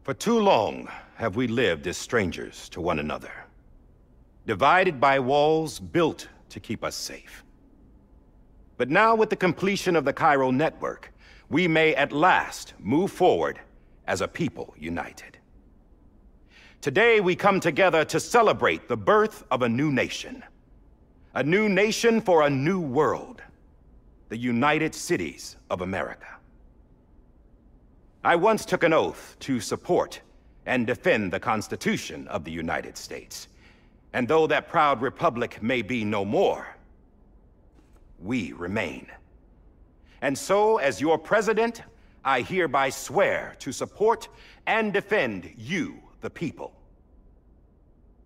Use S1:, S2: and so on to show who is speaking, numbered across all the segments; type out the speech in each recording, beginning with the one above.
S1: For too long have we lived as strangers to one another, divided by walls built to keep us safe. But now, with the completion of the chiral network, we may at last move forward as a people united. Today, we come together to celebrate the birth of a new nation. A new nation for a new world. The United Cities of America. I once took an oath to support and defend the Constitution of the United States. And though that proud republic may be no more, we remain. And so, as your president, I hereby swear to support and defend you, the people.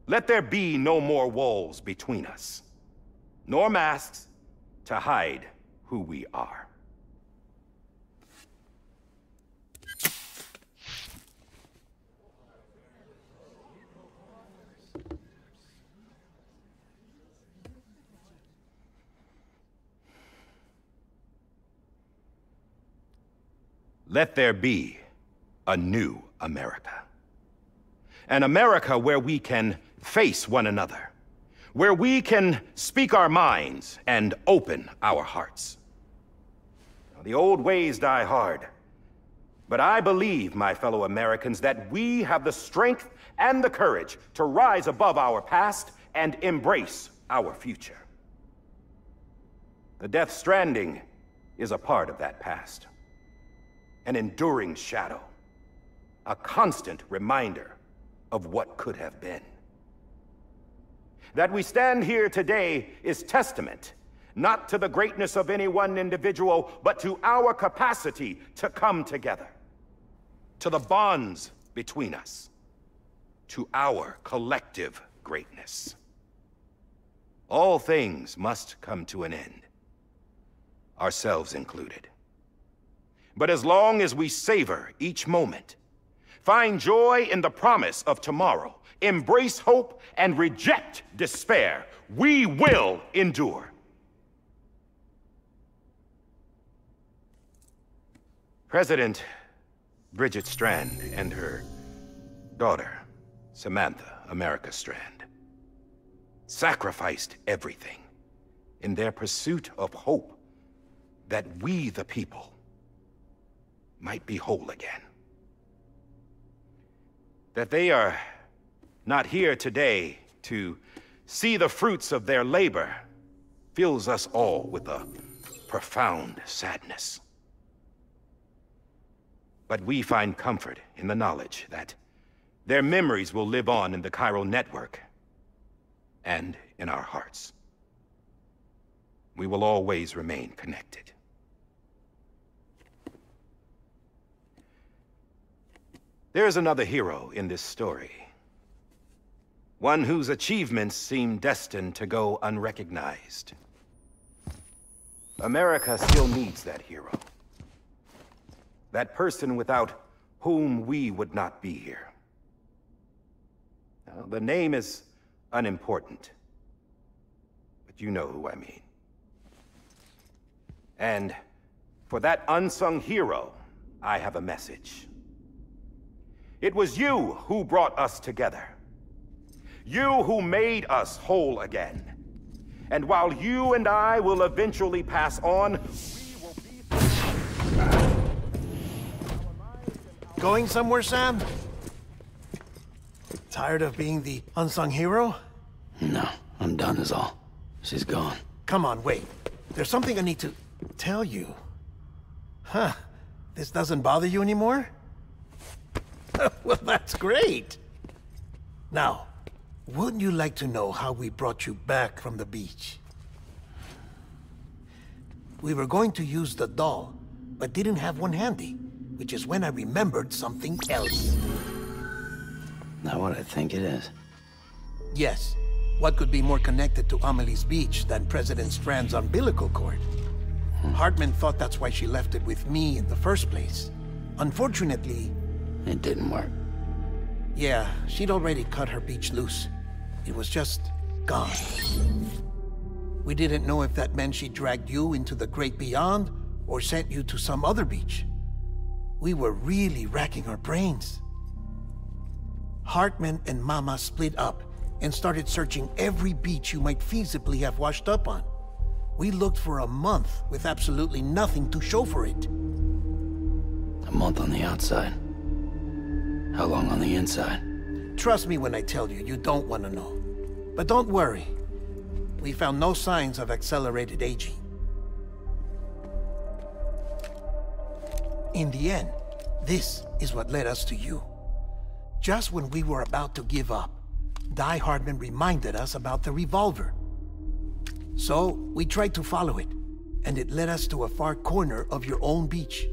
S1: Let there be no more walls between us, nor masks to hide who we are. Let there be a new America. An America where we can face one another, where we can speak our minds and open our hearts. The old ways die hard, but I believe, my fellow Americans, that we have the strength and the courage to rise above our past and embrace our future. The Death Stranding is a part of that past. An enduring shadow, a constant reminder of what could have been. That we stand here today is testament, not to the greatness of any one individual, but to our capacity to come together, to the bonds between us, to our collective greatness. All things must come to an end, ourselves included. But as long as we savor each moment, find joy in the promise of tomorrow, embrace hope, and reject despair, we will endure. President Bridget Strand and her daughter, Samantha America Strand, sacrificed everything in their pursuit of hope that we, the people, might be whole again. That they are not here today to see the fruits of their labor fills us all with a profound sadness. But we find comfort in the knowledge that their memories will live on in the chiral network and in our hearts. We will always remain connected. There is another hero in this story. One whose achievements seem destined to go unrecognized. America still needs that hero. That person without whom we would not be here. Now, the name is unimportant, but you know who I mean. And for that unsung hero, I have a message. It was you who brought us together. You who made us whole again. And while you and I will eventually pass on, we will be...
S2: Going somewhere, Sam? Tired of being the unsung hero?
S3: No, I'm done is all. She's gone.
S2: Come on, wait. There's something I need to tell you. Huh. This doesn't bother you anymore? Well, that's great. Now, wouldn't you like to know how we brought you back from the beach? We were going to use the doll, but didn't have one handy, which is when I remembered something else.
S3: Not what I think it is.
S2: Yes. What could be more connected to Amelie's beach than President Strand's umbilical cord? Hartman thought that's why she left it with me in the first place. Unfortunately...
S3: It didn't work.
S2: Yeah, she'd already cut her beach loose. It was just gone. We didn't know if that meant she dragged you into the great beyond, or sent you to some other beach. We were really racking our brains. Hartman and Mama split up and started searching every beach you might feasibly have washed up on. We looked for a month with absolutely nothing to show for it.
S3: A month on the outside. How long on the inside?
S2: Trust me when I tell you, you don't want to know. But don't worry. We found no signs of accelerated aging. In the end, this is what led us to you. Just when we were about to give up, Die Hardman reminded us about the revolver. So, we tried to follow it, and it led us to a far corner of your own beach.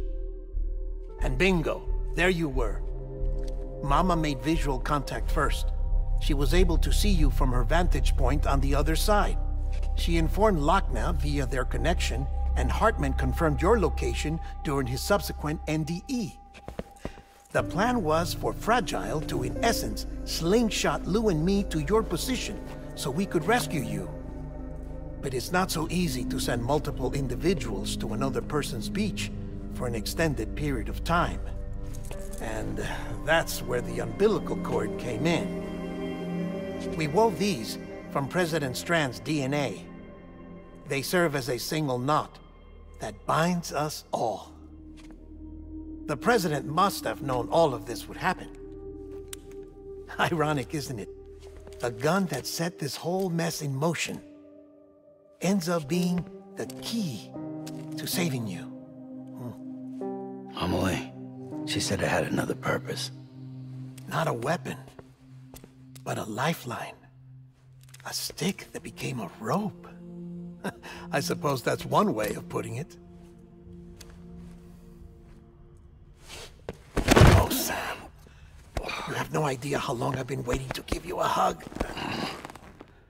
S2: And bingo, there you were. Mama made visual contact first. She was able to see you from her vantage point on the other side. She informed Lochna via their connection, and Hartman confirmed your location during his subsequent NDE. The plan was for Fragile to, in essence, slingshot Lou and me to your position so we could rescue you. But it's not so easy to send multiple individuals to another person's beach for an extended period of time. And that's where the umbilical cord came in. We wove these from President Strand's DNA. They serve as a single knot that binds us all. The President must have known all of this would happen. Ironic, isn't it? The gun that set this whole mess in motion ends up being the key to saving you.
S3: Amelie, she said it had another purpose.
S2: Not a weapon, but a lifeline. A stick that became a rope. I suppose that's one way of putting it. Oh, Sam. You have no idea how long I've been waiting to give you a hug.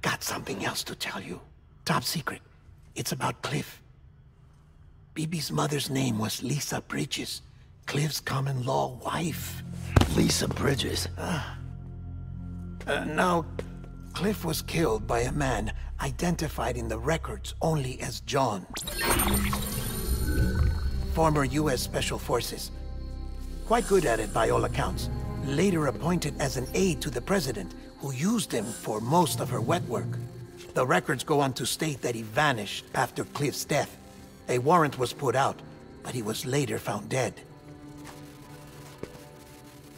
S2: Got something else to tell you. Top secret. It's about Cliff. BB's mother's name was Lisa Bridges, Cliff's common-law wife.
S3: Lisa Bridges?
S2: Now, Cliff was killed by a man identified in the records only as John. Former U.S. Special Forces. Quite good at it by all accounts. Later appointed as an aide to the President, who used him for most of her wet work. The records go on to state that he vanished after Cliff's death. A warrant was put out, but he was later found dead.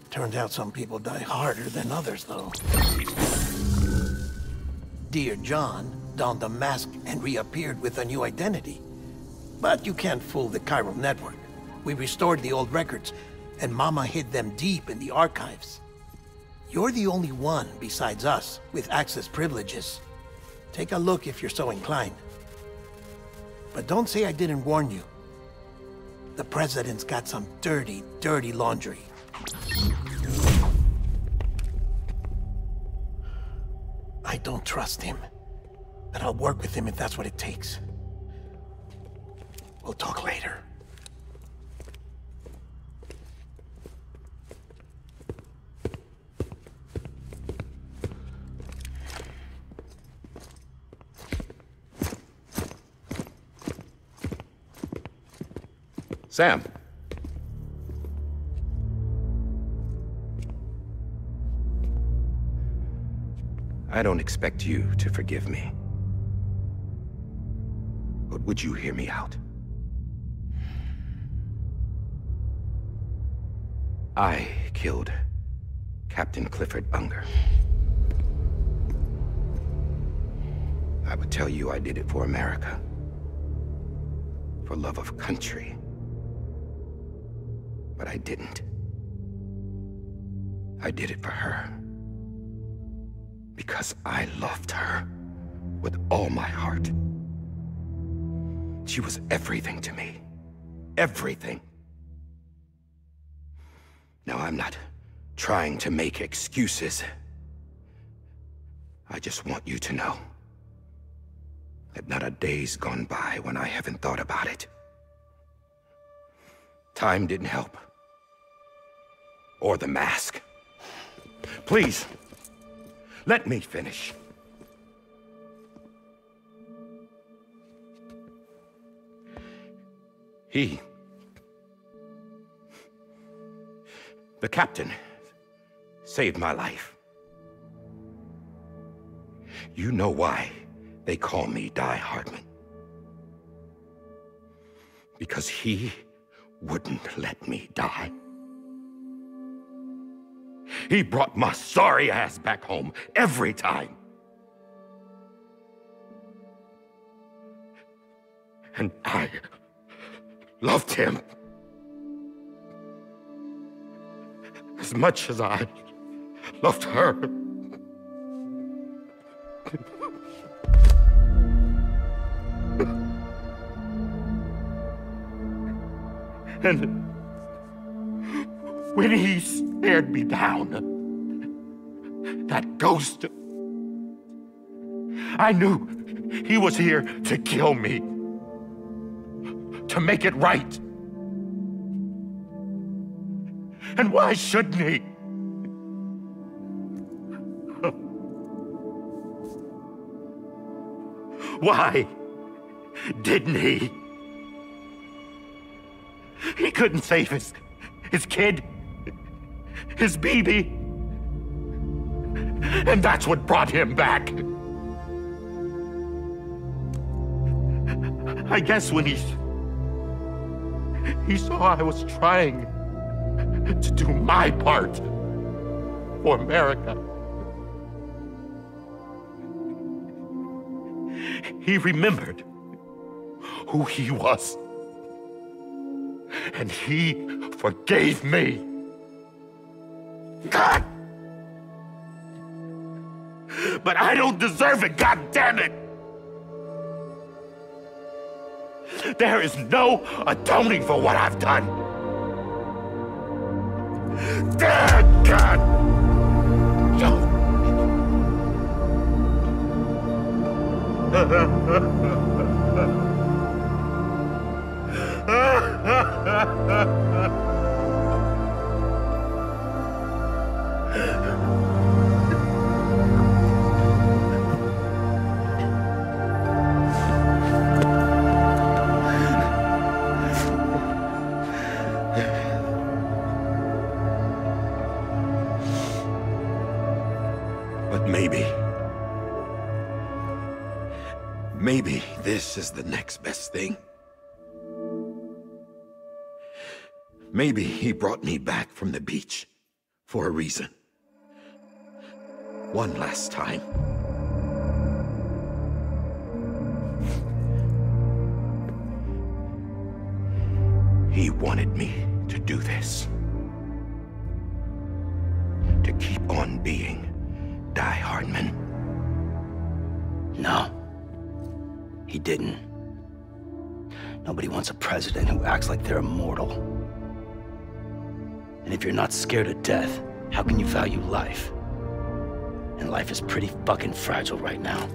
S2: Turned out some people die harder than others, though. Dear John donned a mask and reappeared with a new identity. But you can't fool the chiral network. We restored the old records, and Mama hid them deep in the archives. You're the only one, besides us, with access privileges. Take a look if you're so inclined. But don't say I didn't warn you. The President's got some dirty, dirty laundry. I don't trust him, but I'll work with him if that's what it takes. We'll talk later.
S1: Sam. I don't expect you to forgive me. But would you hear me out? I killed Captain Clifford Unger. I would tell you I did it for America. For love of country. But I didn't. I did it for her. Because I loved her with all my heart. She was everything to me. Everything. Now, I'm not trying to make excuses. I just want you to know that not a day's gone by when I haven't thought about it. Time didn't help. Or the mask. Please, let me finish. The captain saved my life. You know why they call me Die Hardman. Because he wouldn't let me die. He brought my sorry ass back home every time. And I loved him as much as I loved her. And when he stared me down, that ghost, I knew he was here to kill me, to make it right. And why shouldn't he? Why didn't he? He couldn't save his kid, his baby. And that's what brought him back. I guess when he saw I was trying to do my part for America, he remembered who he was. And he forgave me. God! But I don't deserve it, God damn it! There is no atoning for what I've done. Damn, God! But maybe this is the next best thing. Maybe he brought me back from the beach for a reason. One last time. He wanted me to do this. To keep on being Die Hardman.
S3: No. He didn't. Nobody wants a president who acts like they're immortal. And if you're not scared of death, how can you value life? And life is pretty fucking fragile right now.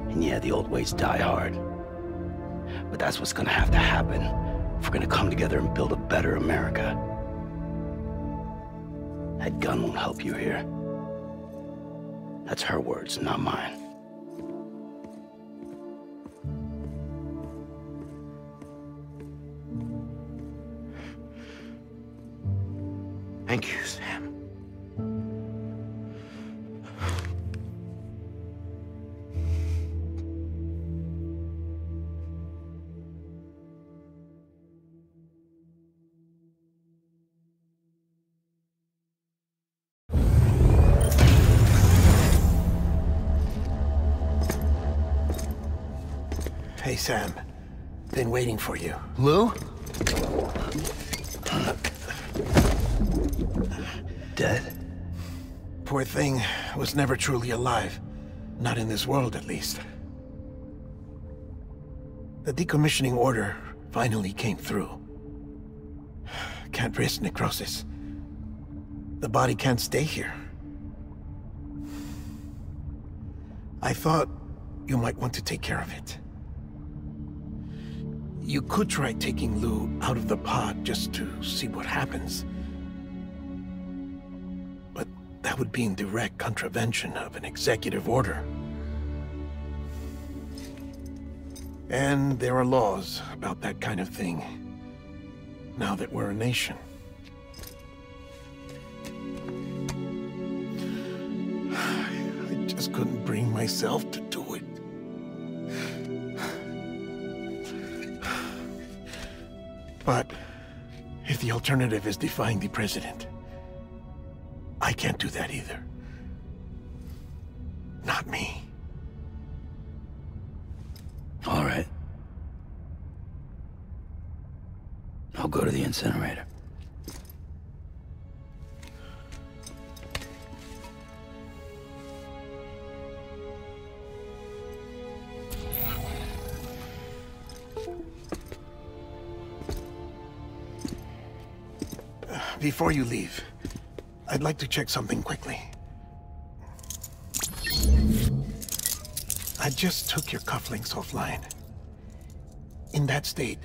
S3: And yeah, the old ways die hard. But that's what's gonna have to happen if we're gonna come together and build a better America. That gun won't help you here. That's her words, not mine.
S1: Thank you, Sam.
S2: Hey, Sam. Been waiting for you.
S3: Lou? Dead?
S2: Poor thing was never truly alive. Not in this world, at least. The decommissioning order finally came through. Can't risk necrosis. The body can't stay here. I thought you might want to take care of it. You could try taking Lou out of the pod just to see what happens. But that would be in direct contravention of an executive order. And there are laws about that kind of thing, now that we're a nation. just couldn't bring myself to do it. But if the alternative is defying the president, I can't do that either. Not me.
S3: All right. I'll go to the incinerator.
S2: Before you leave, I'd like to check something quickly. I just took your cufflinks offline. In that state,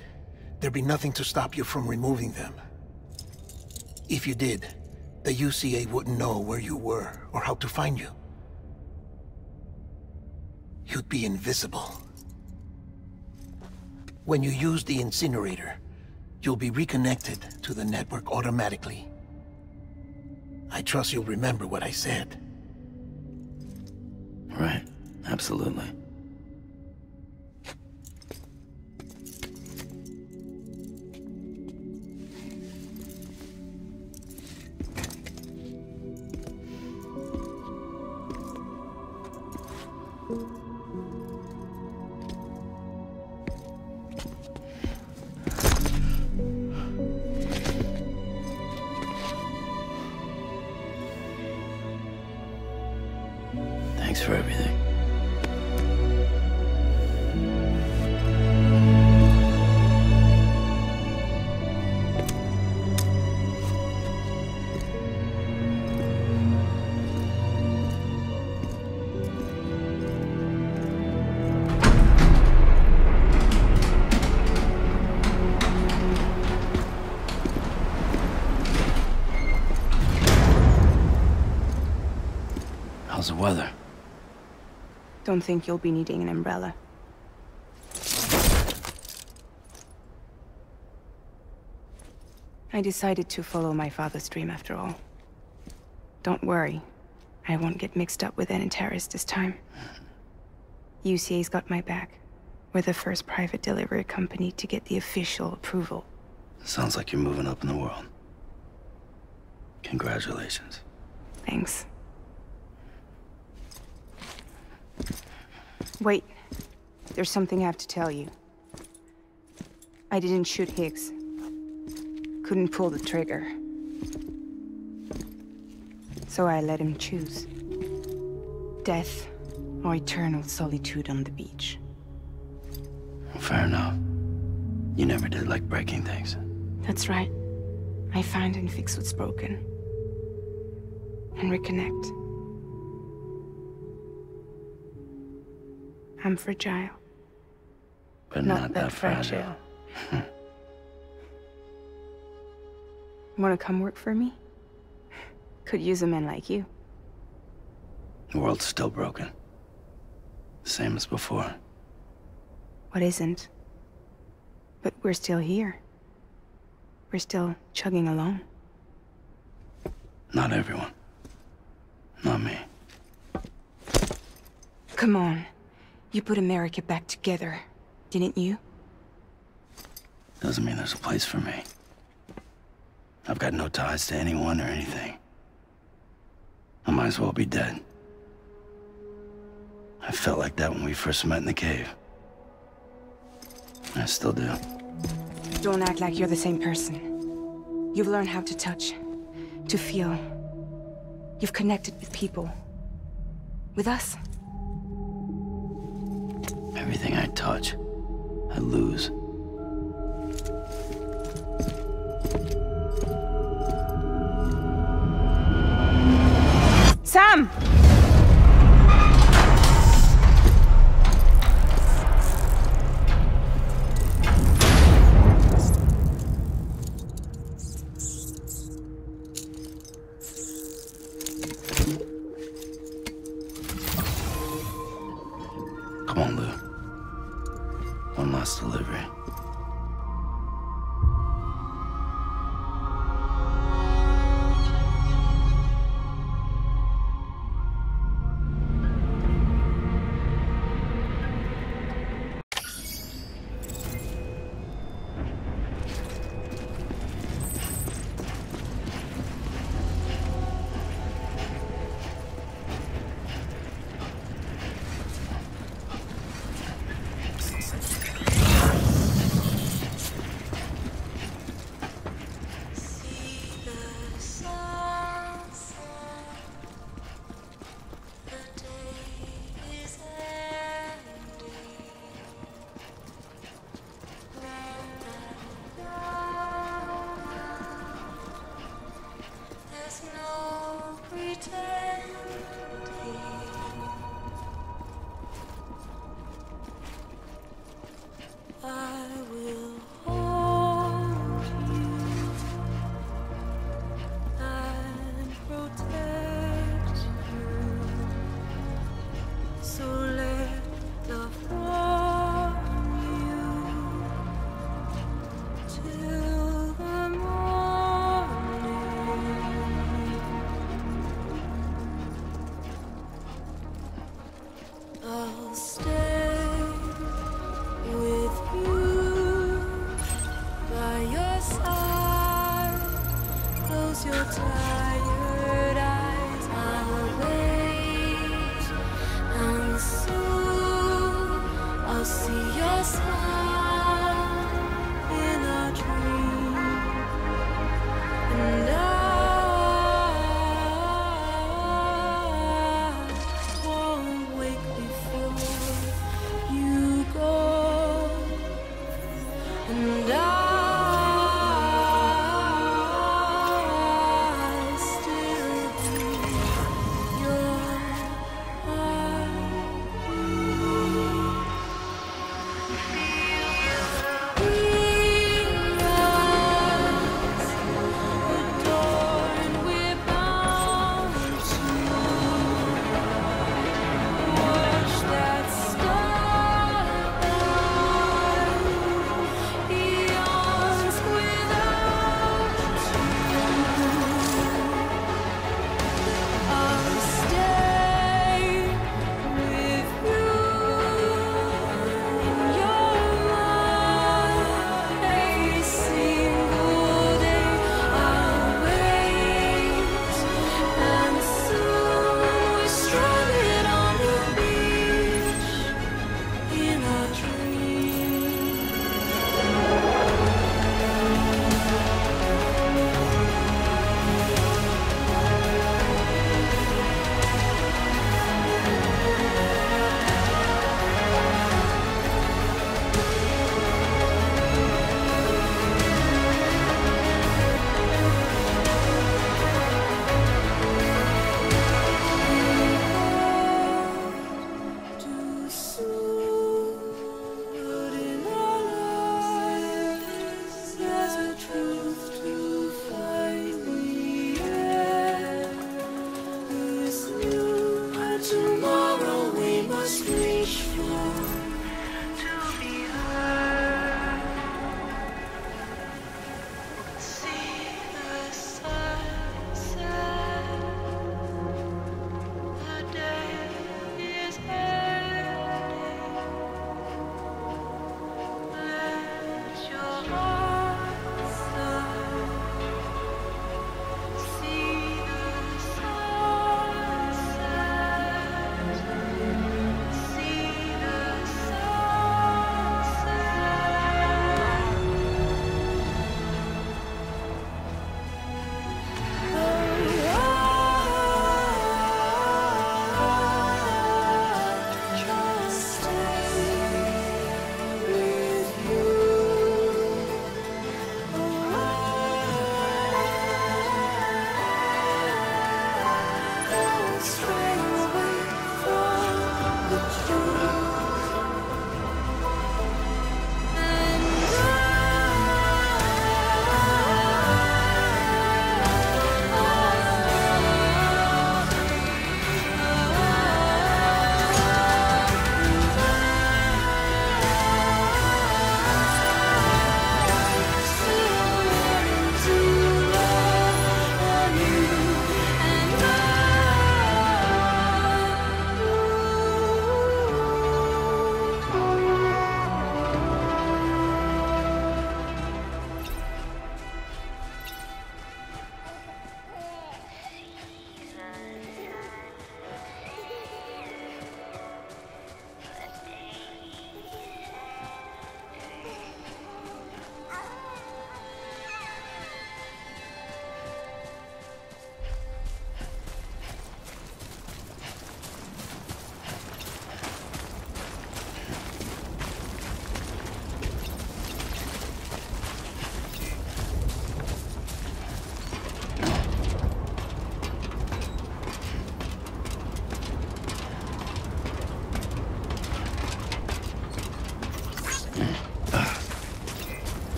S2: there'd be nothing to stop you from removing them. If you did, the UCA wouldn't know where you were or how to find you. You'd be invisible. When you use the incinerator, you'll be reconnected to the network automatically. I trust you'll remember what I said.
S3: Right, absolutely. Thanks for everything. How's the weather?
S4: Don't think you'll be needing an umbrella. I decided to follow my father's dream after all. Don't worry, I won't get mixed up with any terrorists this time. UCA's got my back. We're the first private delivery company to get the official approval.
S3: Sounds like you're moving up in the world. Congratulations.
S4: Thanks. Wait, there's something I have to tell you. I didn't shoot Higgs. Couldn't pull the trigger. So I let him choose. Death or eternal solitude on the beach.
S3: Fair enough. You never did like breaking things.
S4: That's right. I find and fix what's broken. And reconnect. I'm fragile.
S3: But not that fragile.
S4: Wanna come work for me? Could use a man like you.
S3: The world's still broken. Same as before.
S4: What isn't? But we're still here. We're still chugging along.
S3: Not everyone. Not me.
S4: Come on. You put America back together, didn't you?
S3: Doesn't mean there's a place for me. I've got no ties to anyone or anything. I might as well be dead. I felt like that when we first met in the cave. I still do.
S4: Don't act like you're the same person. You've learned how to touch, to feel. You've connected with people. With us.
S3: Everything I touch, I lose.
S4: Sam!
S3: Come on, Lou. One last delivery.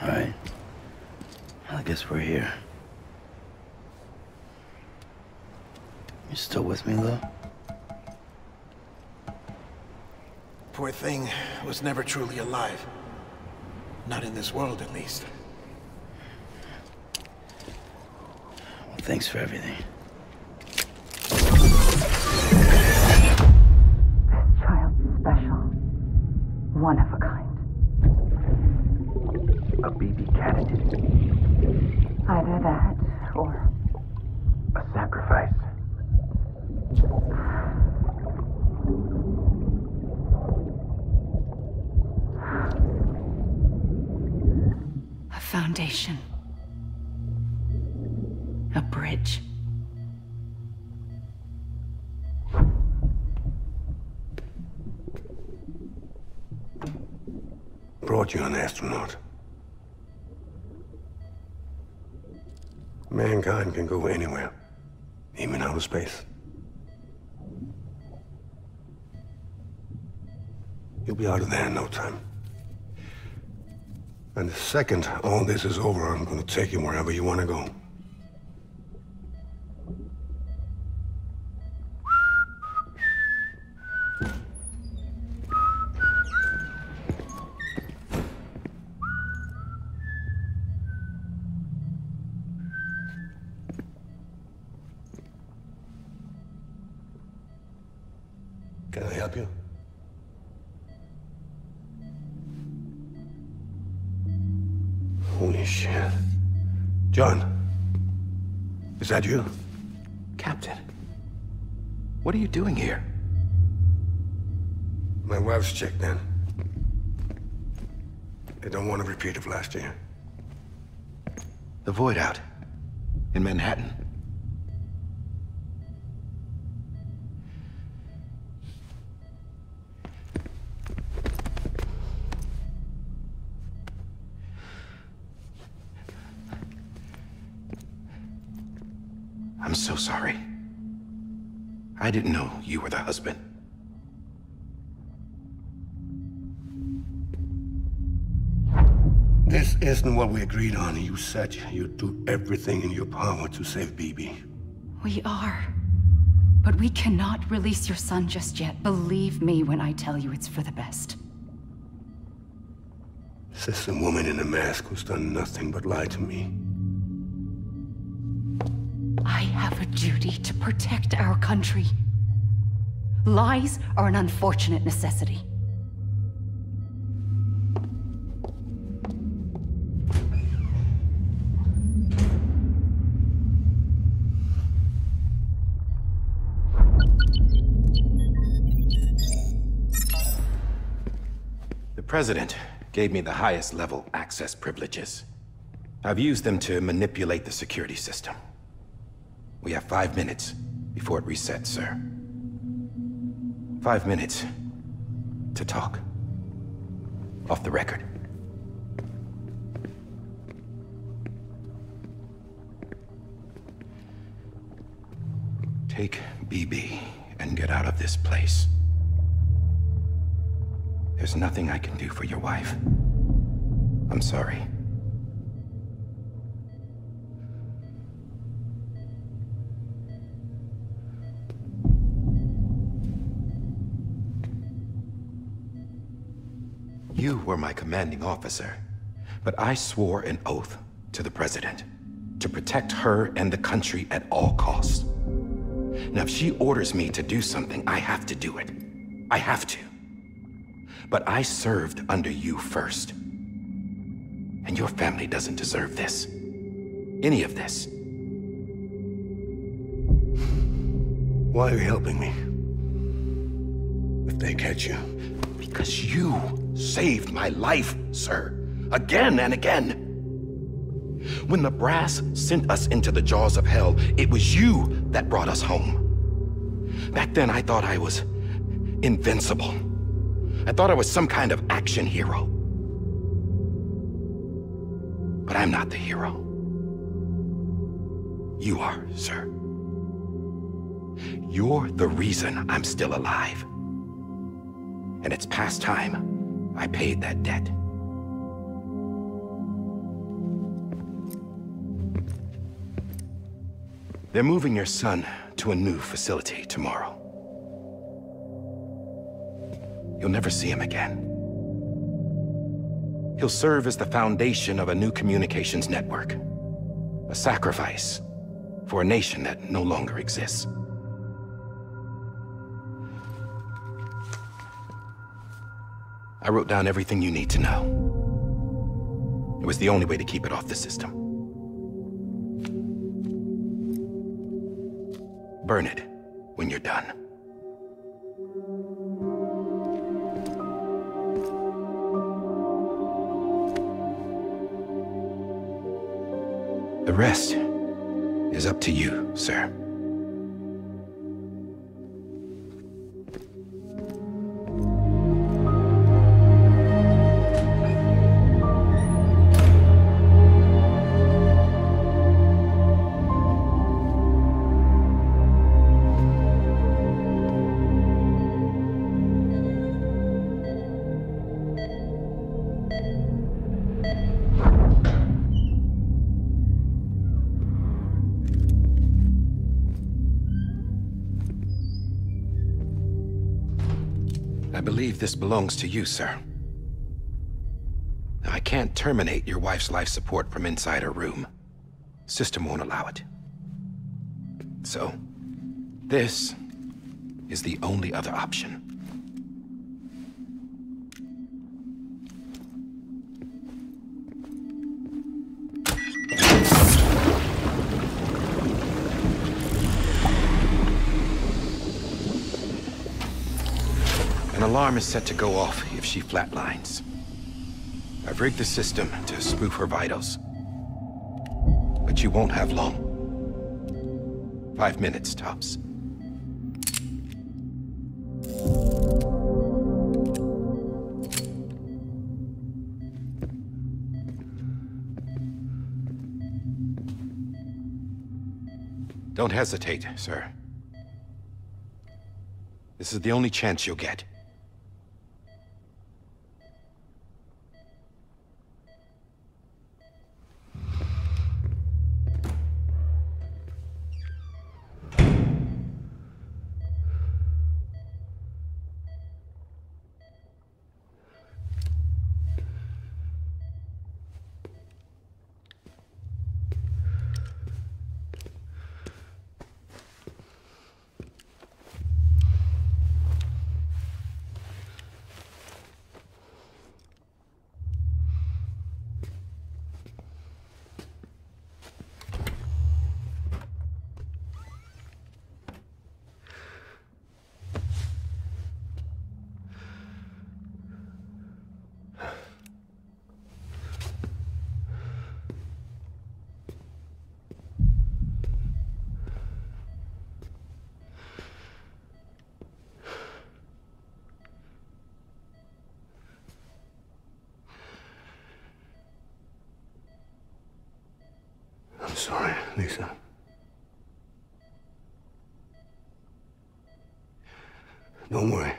S3: Alright. I guess we're here. You still with me, though?
S2: Poor thing was never truly alive. Not in this world, at least.
S3: Well, thanks for everything.
S5: This child's special. One of a kind.
S6: A BB candidate.
S5: Either that, or...
S6: a sacrifice.
S5: a foundation. A bridge.
S7: Brought you an astronaut. Mankind can go anywhere, even outer space. You'll be out of there in no time. And the second all this is over, I'm gonna take you wherever you want to go. Can I help you? Holy shit. John, is that you?
S6: Captain, what are you doing here?
S7: My wife's checked in. They don't want a repeat of last year.
S6: The Void out in Manhattan.
S1: so sorry. I didn't know you were the husband.
S7: This isn't what we agreed on. You said you'd do everything in your power to save Bibi.
S8: We are. But we cannot release your son just yet. Believe me when I tell you it's for the best.
S7: This is a woman in a mask who's done nothing but lie to me.
S8: I have a duty to protect our country. Lies are an unfortunate necessity.
S1: The President gave me the highest level access privileges. I've used them to manipulate the security system. We have 5 minutes before it resets, sir. 5 minutes to talk. Off the record. Take BB and get out of this place. There's nothing I can do for your wife. I'm sorry. You were my commanding officer, but I swore an oath to the President to protect her and the country at all costs. Now, if she orders me to do something, I have to do it. I have to. But I served under you first. And your family doesn't deserve this. Any of this.
S7: Why are you helping me? If they catch you.
S1: Because you saved my life, sir. Again and again. When the brass sent us into the jaws of hell, it was you that brought us home. Back then, I thought I was invincible. I thought I was some kind of action hero. But I'm not the hero. You are, sir. You're the reason I'm still alive. And it's past time I paid that debt. They're moving your son to a new facility tomorrow. You'll never see him again. He'll serve as the foundation of a new communications network. A sacrifice for a nation that no longer exists. I wrote down everything you need to know. It was the only way to keep it off the system. Burn it when you're done. The rest is up to you, sir. I believe this belongs to you, sir. Now, I can't terminate your wife's life support from inside her room. System won't allow it. So, this is the only other option. An alarm is set to go off if she flatlines. I've rigged the system to spoof her vitals. But you won't have long. 5 minutes, tops. Don't hesitate, sir. This is the only chance you'll get.
S7: I'm sorry, Lisa. Don't worry.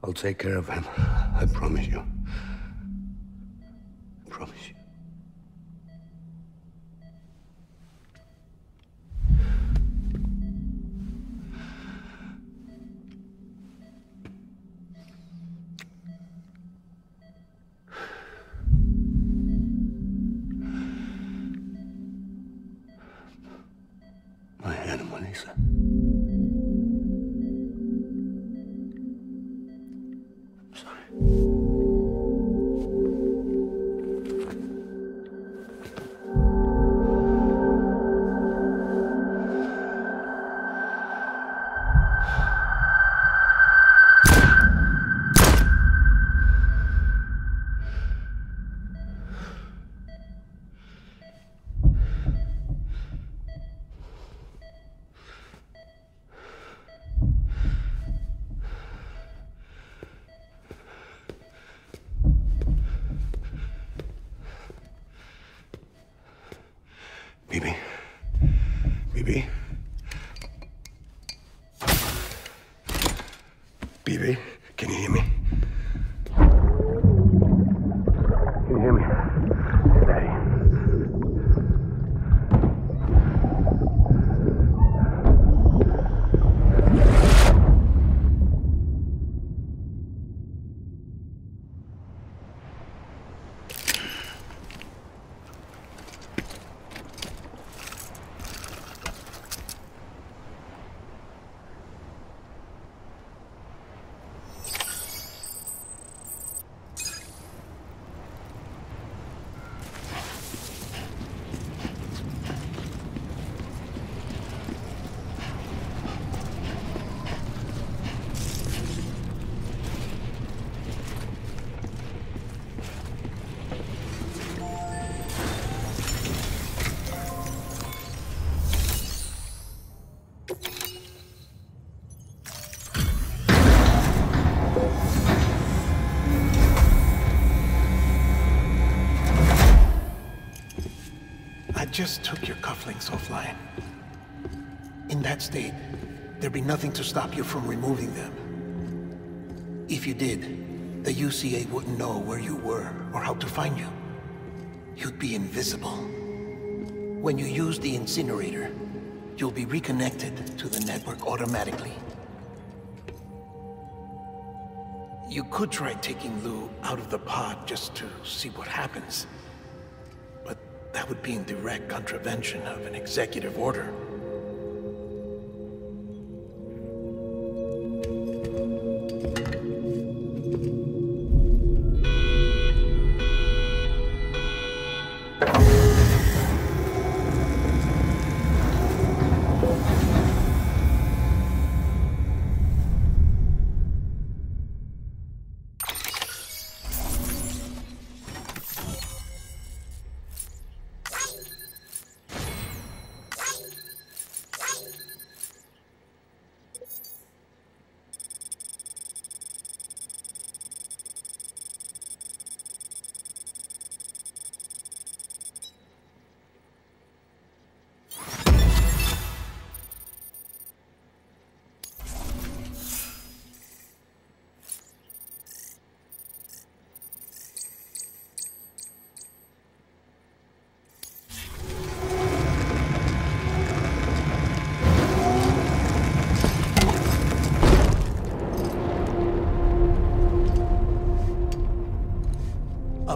S7: I'll take care of him. I promise you. I promise you. My animal, Lisa. I'm sorry. Bibi? Bibi? Bibi, can you hear me? Can you hear me? It's Daddy.
S2: I just took your cufflinks offline. In that state, there'd be nothing to stop you from removing them. If you did, the UCA wouldn't know where you were or how to find you. You'd be invisible. When you use the incinerator, you'll be reconnected to the network automatically. You could try taking Lou out of the pod just to see what happens. But that would be in direct contravention of an executive order.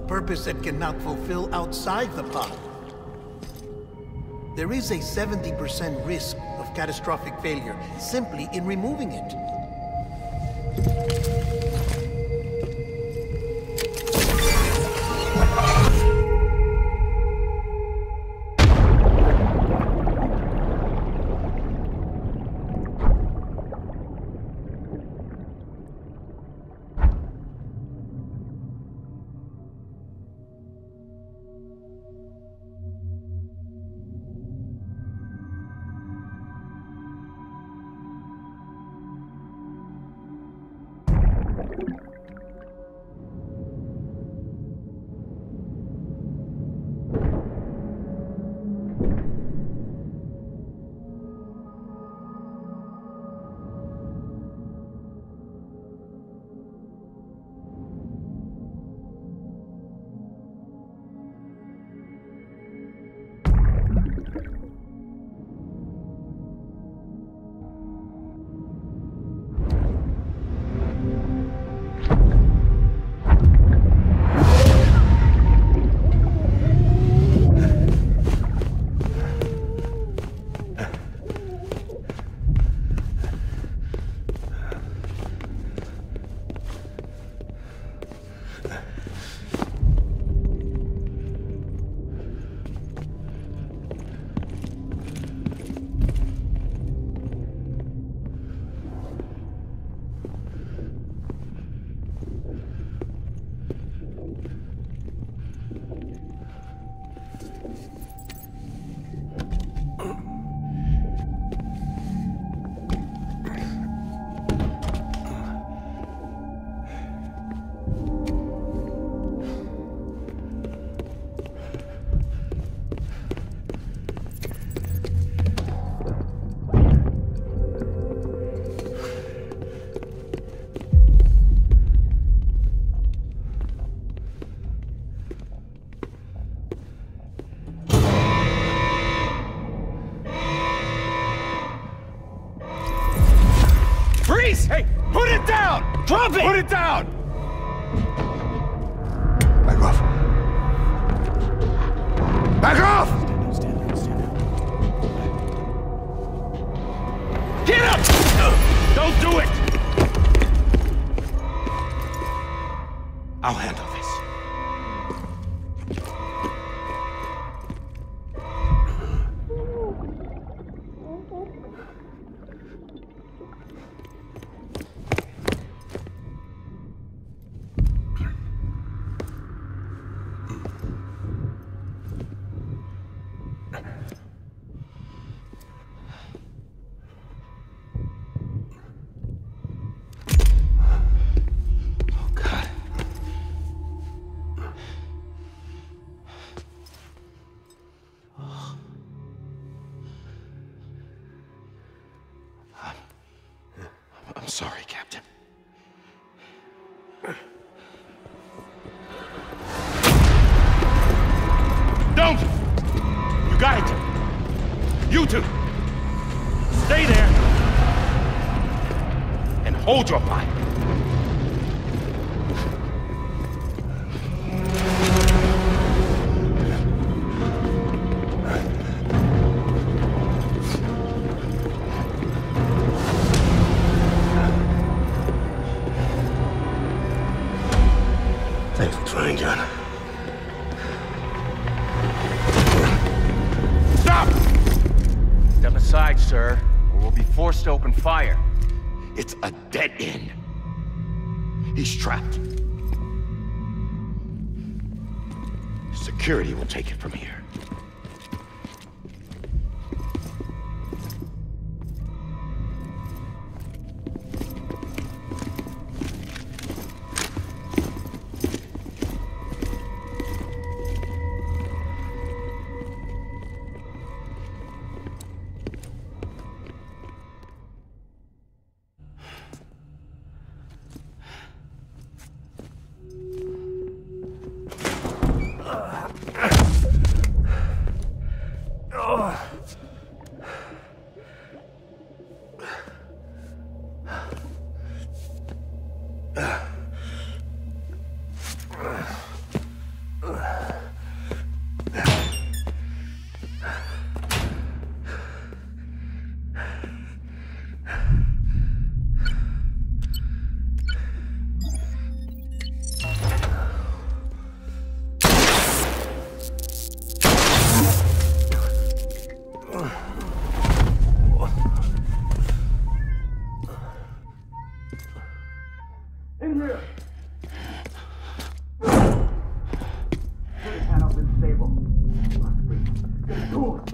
S2: purpose it cannot fulfill outside the pod. There is a 70% risk of catastrophic failure simply in removing it.
S1: Hey, put it down! Drop it! Put it down!
S7: Back off. Back off!
S1: Get up! Don't do it! I'll handle this. I'm sorry, Captain. Don't! You got it! You two! Stay there! And hold your fire!
S7: Thanks for trying, John.
S1: Stop! Step aside, sir, or we'll be forced to open fire. It's a dead end. He's trapped. Security will take it from here.
S2: in here! Put panel's unstable. Must be. Get the door!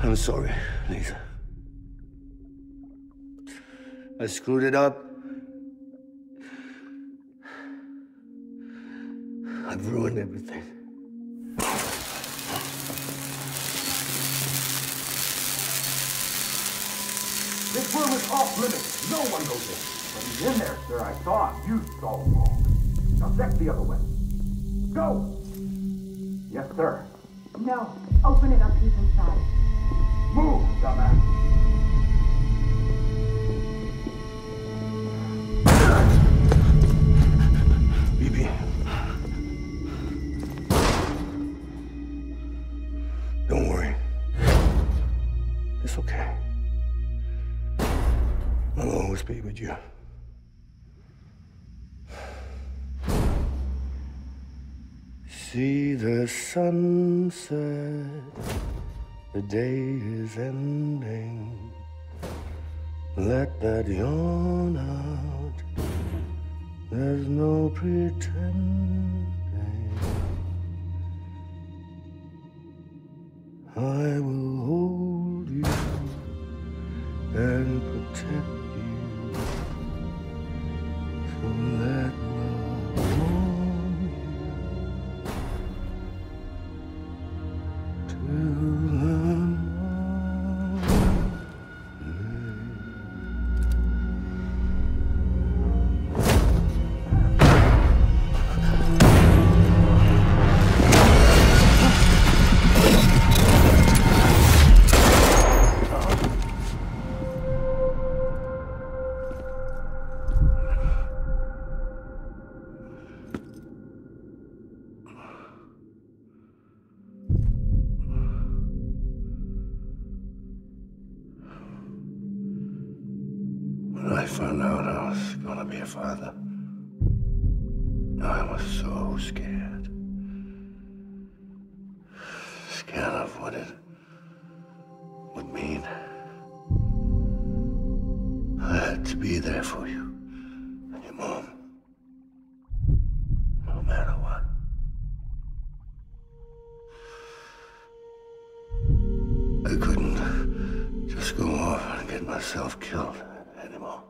S7: I'm sorry, Lisa. I screwed it up. I've ruined everything.
S1: This room is off limits. No one goes in. But he's in there, sir. I saw him. You saw him all. Now check the other way. Go! Yes, sir.
S5: No. Open it up. He's inside.
S1: Move, dumbass.
S7: Bibi. Don't worry. It's okay. I'll always be with you. See the sunset. The day is ending. Let that yawn out. There's no pretending. I will hold you and protect you. So let love warm you till the When I found out I was gonna be a father, I was so scared. Scared of what it would mean. I had to be there for you and your mom, no matter what. I couldn't just go off and get myself killed anymore.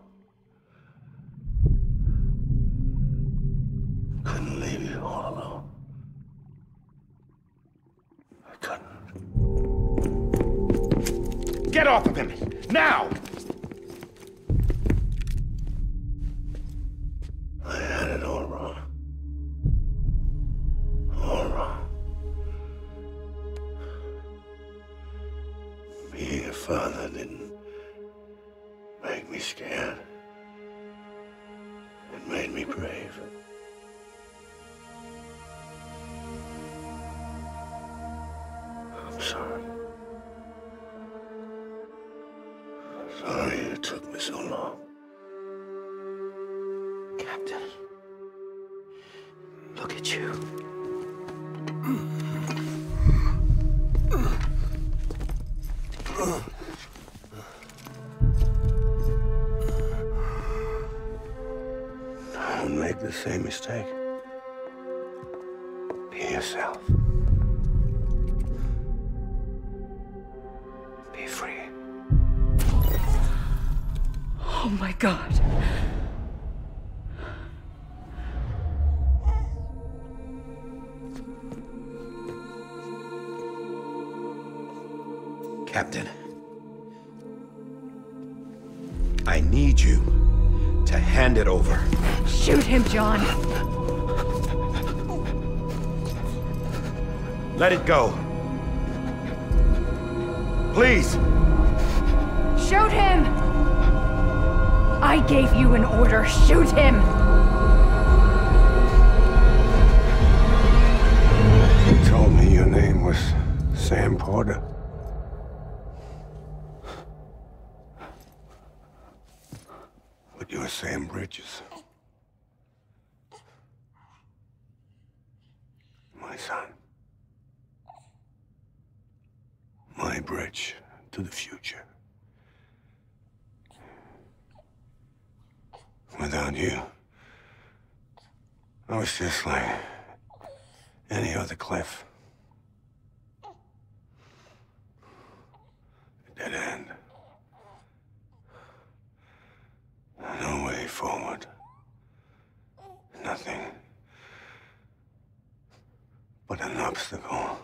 S7: Couldn't leave you all alone. I couldn't.
S1: Get off of him! Now!
S7: I had it all wrong. All wrong. Being a father didn't make me scared. It made me brave. I'm sorry. Sorry it took me so long.
S3: Captain, look at you.
S7: Don't make the same mistake. Be yourself. Be free.
S8: Oh my God.
S1: Captain, I need you to hand it over.
S8: Shoot him, John.
S1: Let it go. Please.
S8: Shoot him! I gave you an order. Shoot him!
S7: harder. But you're saying bridges. My son. My bridge to the future. Without you, I was just like any other cliff. A dead end. No way forward. Nothing but an obstacle.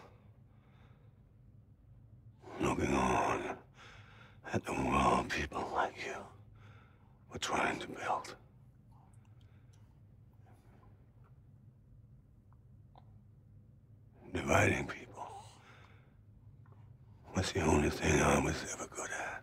S7: Looking on at the world people like you were trying to build. Dividing people was the only thing I was ever good at.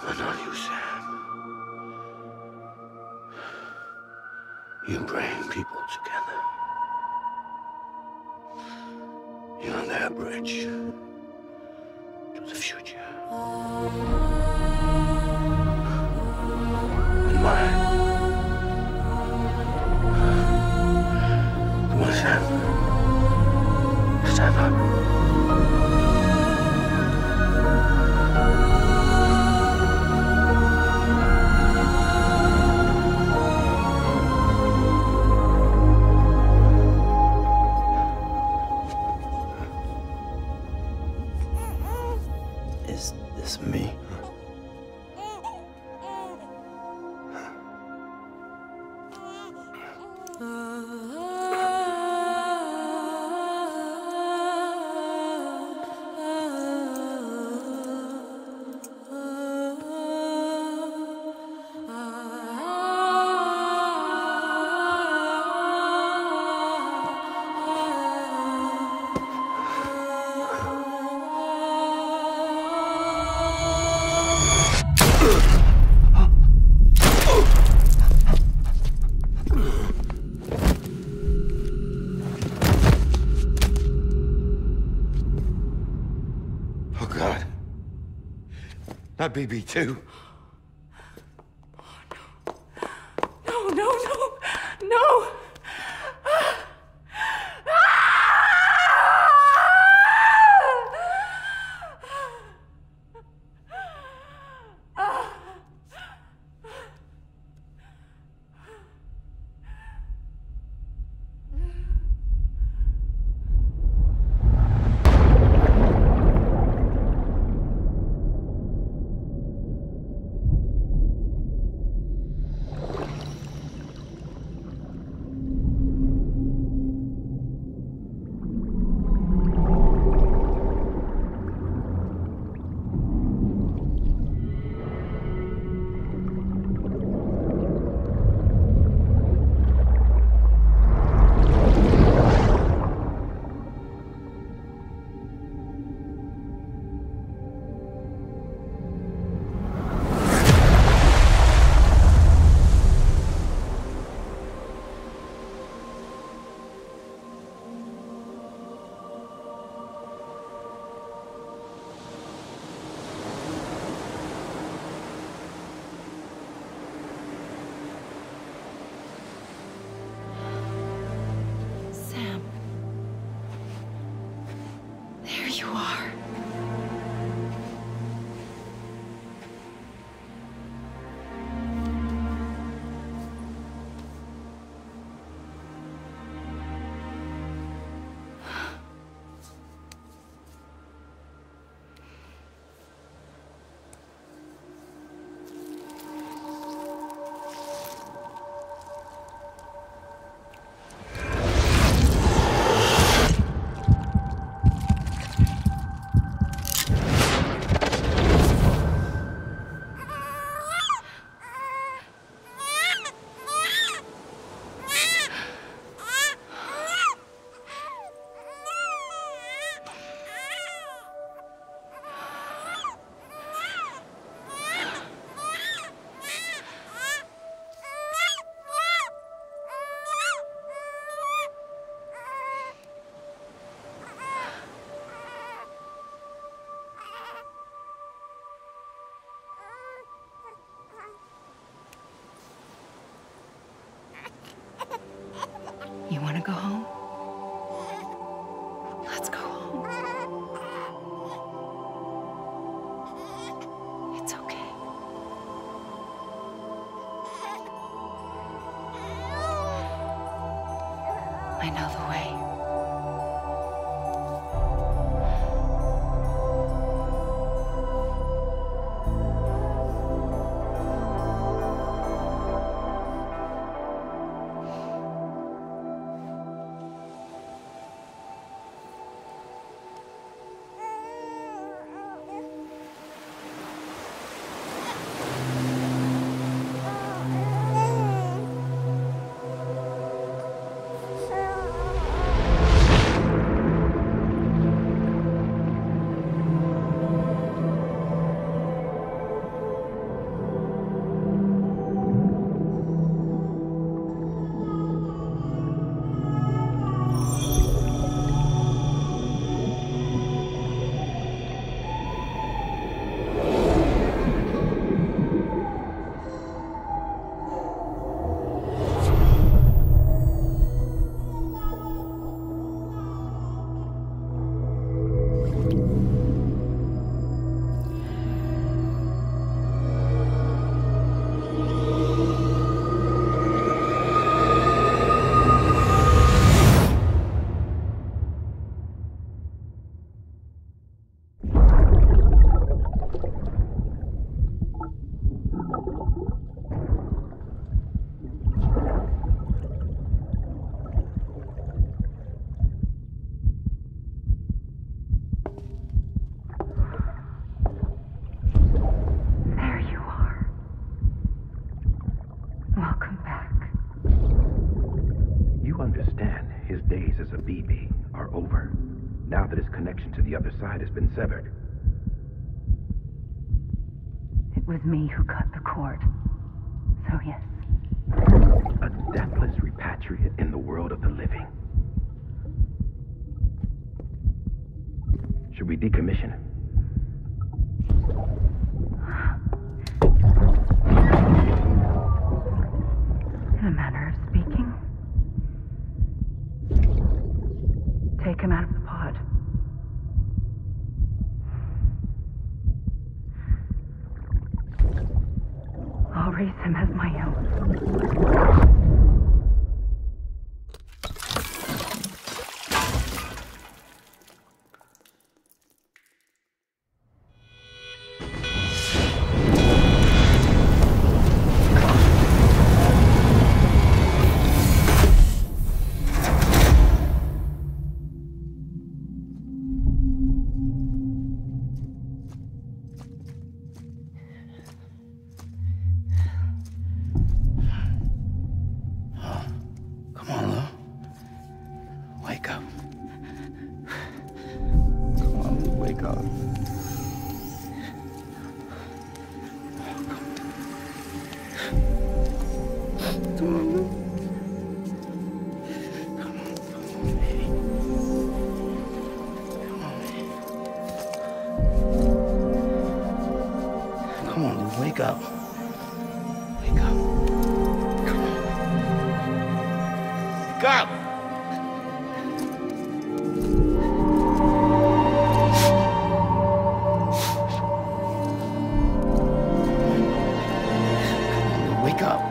S7: But not you, Sam. You bring people together. You're their bridge to the future. And mine. Come on, Sam. Stand up.
S3: Is this me?
S1: Oh, God. Not BB2.
S8: No, no, no, no! go home? Let's go home. It's okay. I know the way.
S9: To the other side has been severed.
S5: It was me who cut the cord. So yes.
S9: A deathless repatriate in the world of the living. Should we decommission him?
S5: In a manner of speaking. Take him out of the pod. I'll raise him as my own.
S3: Wake up. Wake up. Come on. Wake up! Wake up.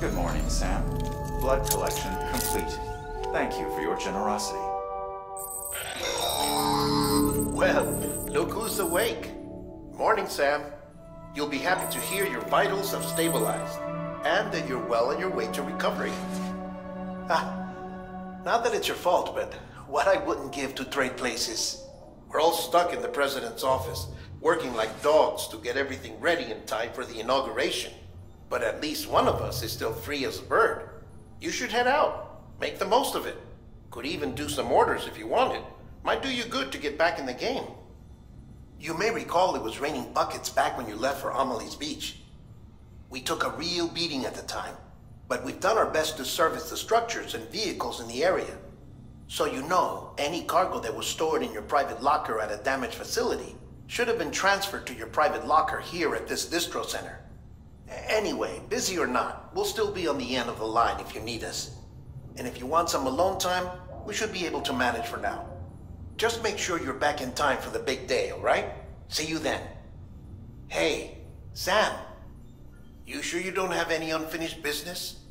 S6: Good morning, Sam. Blood collection complete. Thank you for your generosity.
S2: Well, look who's awake. Morning, Sam. You'll be happy to hear your vitals have stabilized, and that you're well on your way to recovery. Not that it's your fault, but what I wouldn't give to trade places. We're all stuck in the president's office, working like dogs to get everything ready in time for the inauguration. But at least one of us is still free as a bird. You should head out. Make the most of it. Could even do some orders if you wanted. Might do you good to get back in the game. You may recall it was raining buckets back when you left for Amelie's Beach. We took a real beating at the time, but we've done our best to service the structures and vehicles in the area. So you know, any cargo that was stored in your private locker at a damaged facility should have been transferred to your private locker here at this distro center. Anyway, busy or not, we'll still be on the end of the line if you need us. And if you want some alone time, we should be able to manage for now. Just make sure you're back in time for the big day, all right? See you then. Hey, Sam, you sure you don't have any unfinished business?